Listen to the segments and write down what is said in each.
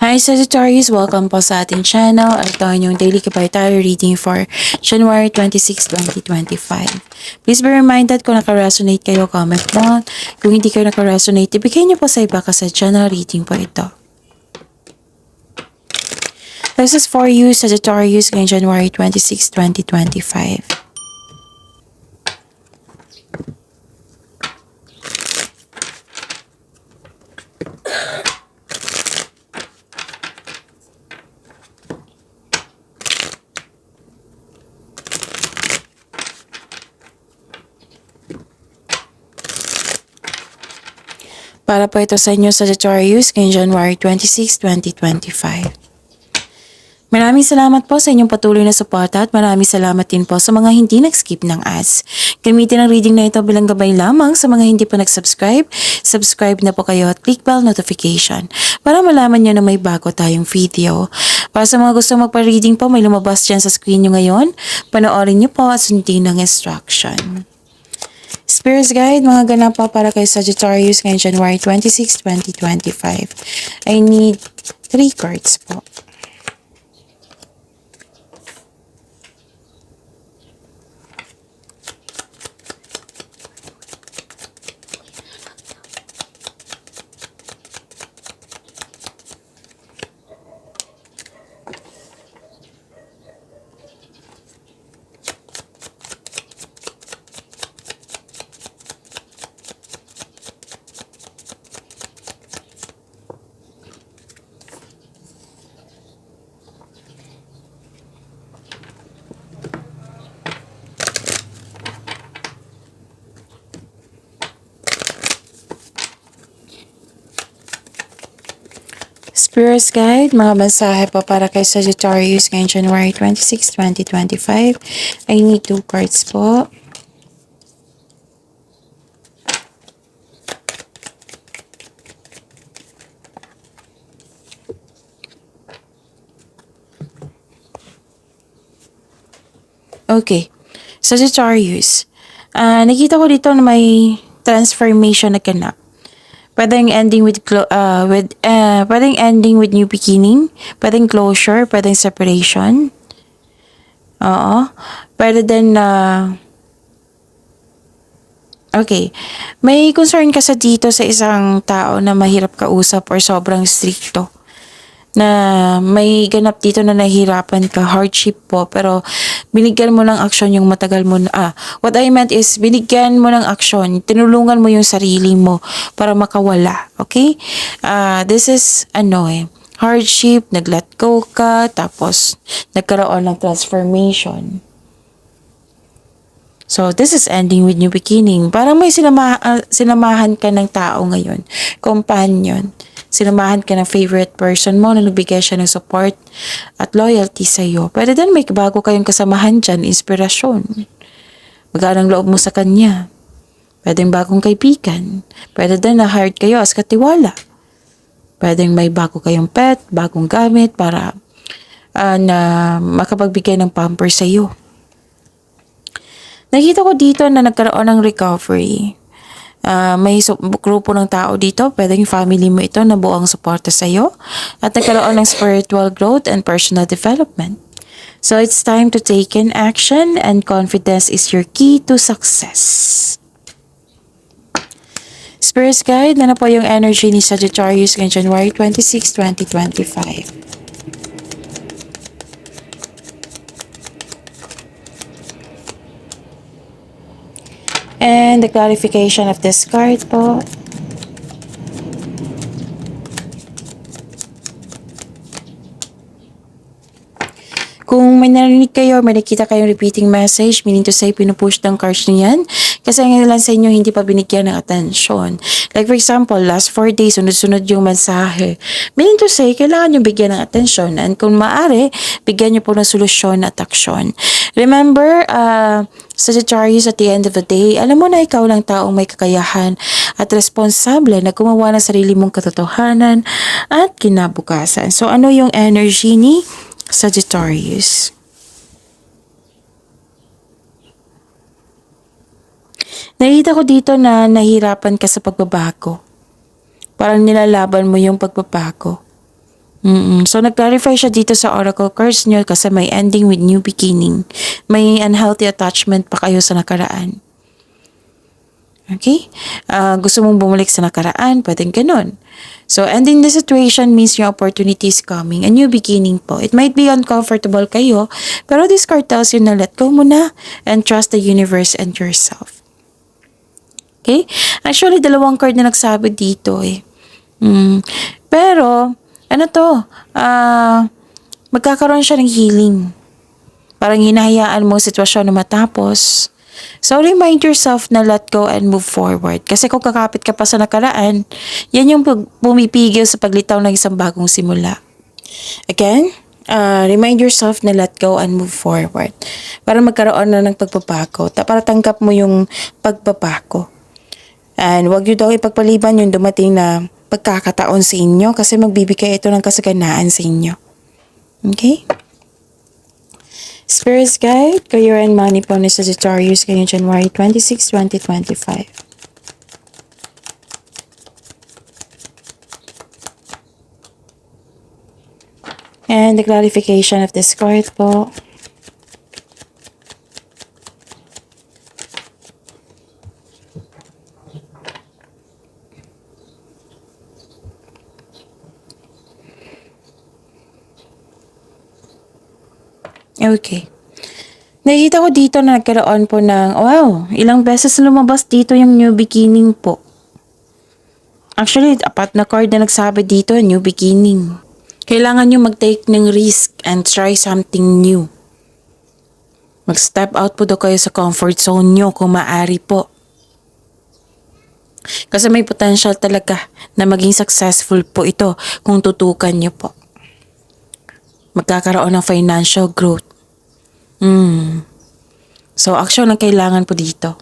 Hi Sagittarius! Welcome po sa ating channel. Ito ang inyong daily kapartaro reading for January 26, 2025. Please be reminded kung naka-resonate kayo, comment down. Kung hindi kayo naka-resonate, ibigay niyo po sa iba kasi channel reading po ito. This is for you, Sagittarius, ngayong January 26, 2025. Para po ito sa inyo, Sagittarius, ngayong January 26, 2025. Maraming salamat po sa inyong patuloy na suporta at maraming salamat din po sa mga hindi nag-skip ng ads. Gamitin ang reading na ito bilang gabay lamang sa mga hindi pa nag-subscribe. Subscribe na po kayo at click bell notification para malaman nyo na may bago tayong video. Para sa mga gusto magpa-reading po, may lumabas dyan sa screen nyo ngayon. Panoorin nyo po at sundin ng instruction. Spirit Guide, mga ganap pa para kay Sagittarius ngayong January 26, 2025. I need 3 cards po. Spirit Guide, mga mensahe po para kay Sagittarius ngayong January 26, 2025. I need 2 cards po. Okay, Sagittarius. Nakita ko dito na may transformation na ganap. Pwedeng ending with pwedeng ending with new beginning, pwedeng closure, pwedeng separation. Oo. Pwede din na okay. May concern ka sa dito sa isang tao na mahirap kausap or sobrang stricto. Na may ganap dito na nahihirapan ka, hardship po, pero binigyan mo ng aksyon yung matagal mo na, what I meant is, binigyan mo ng aksyon, tinulungan mo yung sarili mo para makawala, okay? This is, hardship, nag-let go ka, tapos nagkaroon ng transformation. So, this is ending with new beginning. Parang may sinamahan ka ng tao ngayon, companion. Sinamahan ka ng favorite person mo na nagbigay siya ng support at loyalty sa iyo. Pwede din may bago kayong kasamahan dyan, inspirasyon. Magaan ang loob mo sa kanya. Pwede bagong kaibigan. Pwede din na hired kayo as katiwala. Pwede may bago kayong pet, bagong gamit para na makapagbigay ng pamper sa iyo. Nakita ko dito na nagkaroon ng recovery. May grupo ng tao dito, pwedeng family mo ito na buong suporta sa iyo at nagkaroon ng spiritual growth and personal development. So it's time to take in action and confidence is your key to success. Spirit Guide, na po yung energy ni Sagittarius ngayong January 26, 2025. And the clarification of this card po. Kung may narinig kayo, may nakita kayong repeating message, meaning to say, pinupush ng cards nyo yan. Kasi ang ilan sa inyo hindi pa binigyan ng atensyon. Like for example, last 4 days, sunod-sunod yung mensahe. Meaning to say, kailangan nyo bigyan ng atensyon. And kung maaari, bigyan nyo po ng solusyon at aksyon. Remember, Sagittarius, at the end of the day, alam mo na ikaw lang taong may kakayahan at responsable na gumawa ng sarili mong katotohanan at kinabukasan. So, ano yung energy ni Sagittarius? Nakita ko dito na nahirapan ka sa pagbabago. Parang nilalaban mo yung pagbabago. So, nag-clarify siya dito sa oracle cards nyo kasi may ending with new beginning. May unhealthy attachment pa kayo sa nakaraan. Okay? Gusto mong bumalik sa nakaraan, pwedeng ganun. So, ending the situation means your opportunity is coming. A new beginning po. It might be uncomfortable kayo, pero this card tells you na let go muna and trust the universe and yourself. Okay? Actually, dalawang card na nagsabi dito eh. Pero, ano to? Magkakaroon siya ng healing. Parang hinahayaan mo sitwasyon na matapos. So, remind yourself na let go and move forward. Kasi kung kakapit ka pa sa nakaraan, yan yung pumipigil sa paglitaw ng isang bagong simula. Again, remind yourself na let go and move forward. Para magkaroon na ng pagbabago. Para tanggap mo yung pagbabago. And wag nyo daw ipagpaliban yung dumating na pagkakataon sa inyo kasi magbibigay ito ng kasaganaan sa inyo. Okay? Spirit's Guide, Career and Money po ni Sagittarius ngayong January 26, 2025. And the clarification of this card po. Okay. Nakikita ko dito na nagkaroon po ng, wow, ilang beses lumabas dito yung new beginning po. Actually, apat na card na nagsabi dito, new beginning. Kailangan nyo mag-take ng risk and try something new. Mag-step out po daw kayo sa comfort zone nyo kung maaari po. Kasi may potential talaga na maging successful po ito kung tutukan nyo po. Magkakaroon ng financial growth. So, action ang kailangan po dito.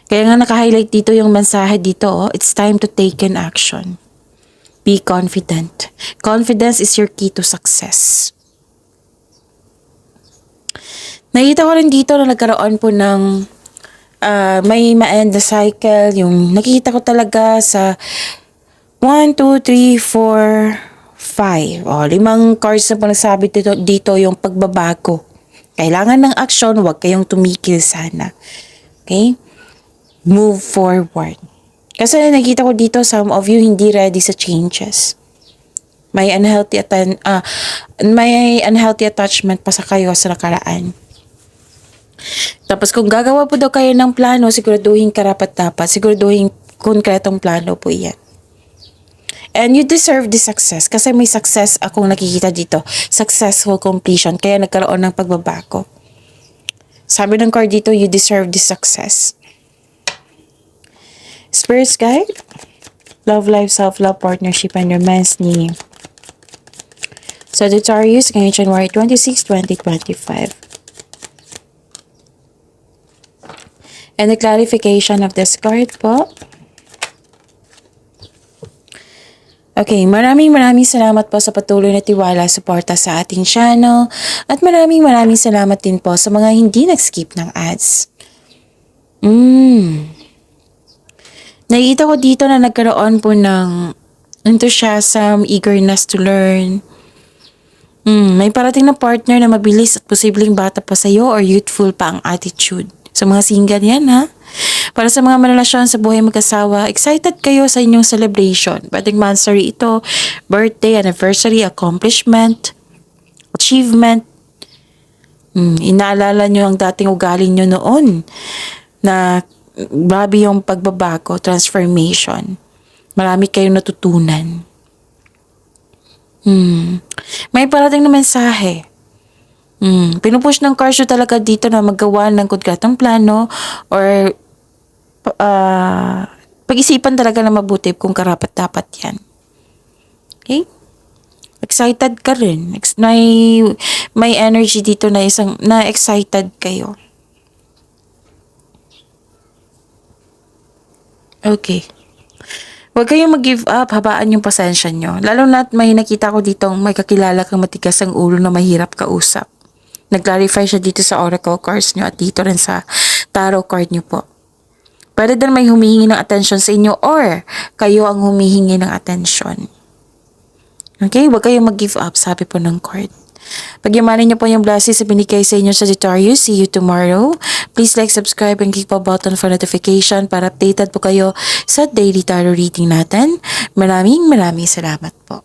Kaya nga naka-highlight dito yung mensahe dito, oh, it's time to take an action. Be confident. Confidence is your key to success. Nakita ko rin dito na nagkaroon po ng may ma-end the cycle. Yung nakikita ko talaga sa 1, 2, 3, 4, 5. O, 5 cards na po nagsabi dito yung pagbabago. Kailangan ng action, huwag kayong tumikil sana. Okay? Move forward. Kasi nakita ko dito, some of you hindi ready sa changes. May unhealthy attachment pa sa kayo sa nakaraan. Tapos kung gagawa po daw kayo ng plano, siguraduhin karapat-dapat. Siguraduhin konkretong plano po yan. And you deserve this success kasi may success akong nakikita dito. Successful completion. Kaya nagkaroon ng pagbabago. Sabi ng card dito, you deserve this success. Spirit's Guide, Love Life, Self-Love, Partnership, and Romance ni Sagittarius ngayong January 26, 2025. And the clarification of this card po. Okay, maraming salamat po sa patuloy na tiwala, suporta sa ating channel. At maraming salamat din po sa mga hindi nag-skip ng ads. Nakikita ko dito na nagkaroon po ng enthusiasm, eagerness to learn. May parating na partner na mabilis at posibleng bata pa sa'yo or youthful pa ang attitude. Sa mga single yan, ha? Para sa mga marelasyon sa buhay mag-asawa, excited kayo sa inyong celebration. Pwedeng monthsary ito, birthday, anniversary, accomplishment, achievement. Inaalala nyo ang dating ugali nyo noon na grabe yung pagbabago, transformation. Marami kayong natutunan. May parating na mensahe. Pinupush ng cards nyo talaga dito na maggawa ng konkretong plano or pag-isipan talaga na mabuti kung karapat-dapat yan. Okay? Excited ka rin. May energy dito na excited kayo. Okay. Huwag kayong mag-give up, habaan yung pasensya nyo. Lalo na't may nakita ko dito may kakilala kang matigas ang ulo na mahirap kausap. Nag-clarify siya dito sa oracle cards nyo at dito rin sa tarot card nyo po. Pwede din may humihingi ng attention sa inyo or kayo ang humihingi ng attention. Okay, huwag kayong mag-give up, sabi po ng court. Pagyamanin niyo po yung blessings na binigay sa inyo, Sagittarius. See you tomorrow. Please like, subscribe, and click po button for notification para updated po kayo sa daily tarot reading natin. Maraming salamat po.